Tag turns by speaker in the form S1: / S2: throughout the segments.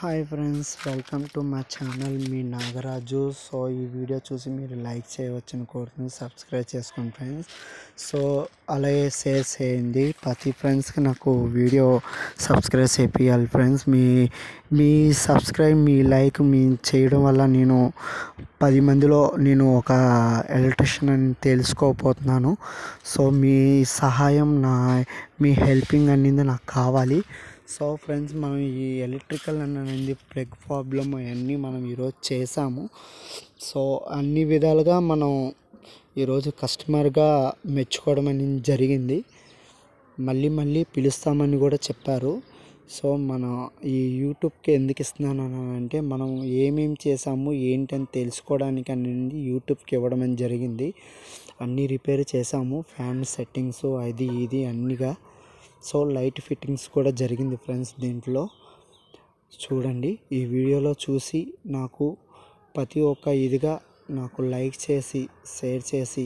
S1: Hi friends, welcome to my channel me Nagaraju. So ఈ video చూసి మీరు లైక్ చేయవచ్చని కోరుతుంది, సబ్స్క్రైబ్ చేసుకోండి ఫ్రెండ్స్. సో అలాగే షేర్ చేయండి ప్రతి ఫ్రెండ్స్కి. నాకు వీడియో సబ్స్క్రైబ్ చేయాలి ఫ్రెండ్స్. మీ సబ్స్క్రైబ్, మీ లైక్ చేయడం వల్ల నేను 10 మందిలో నేను ఒక ఎలక్ట్రీషియన్ అని తెలుసుకోకపోతున్నాను. సో మీ సహాయం, మీ హెల్పింగ్ అనేది నాకు కావాలి. సో ఫ్రెండ్స్, మనం ఈ ఎలక్ట్రికల్ అనేది ప్లగ్ ప్రాబ్లమ్ అవన్నీ మనం ఈరోజు చేసాము. సో అన్ని విధాలుగా మనం ఈరోజు కస్టమర్గా మెచ్చుకోవడం అనేది జరిగింది. మళ్ళీ పిలుస్తామని కూడా చెప్పారు. సో మన ఈ యూట్యూబ్కి ఎందుకు ఇస్తున్నాను అంటే, మనం ఏమేమి చేసాము ఏంటని తెలుసుకోవడానికి అనేది యూట్యూబ్కి ఇవ్వడం అని జరిగింది. అన్నీ రిపేర్ చేసాము, ఫ్యాన్ సెట్టింగ్స్ అది ఇది అన్నీగా. సో లైట్ ఫిట్టింగ్స్ కూడా జరిగింది ఫ్రెండ్స్. దీంట్లో చూడండి, ఈ వీడియోలో చూసి నాకు ప్రతి ఒక్క ఇదిగా నాకు లైక్ చేసి, షేర్ చేసి,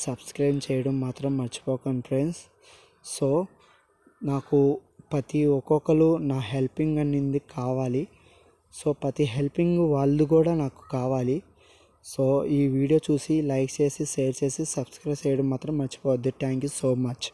S1: సబ్స్క్రైబ్ చేయడం మాత్రం మర్చిపోకండి ఫ్రెండ్స్. సో నాకు ప్రతి ఒక్కొక్కరు నా హెల్పింగ్ అనేది కావాలి. సో ప్రతి హెల్పింగ్ వాళ్ళు కూడా నాకు కావాలి. సో ఈ వీడియో చూసి లైక్ చేసి, షేర్ చేసి, సబ్స్క్రైబ్ చేయడం మాత్రం మర్చిపోవద్దు. Thank you so much.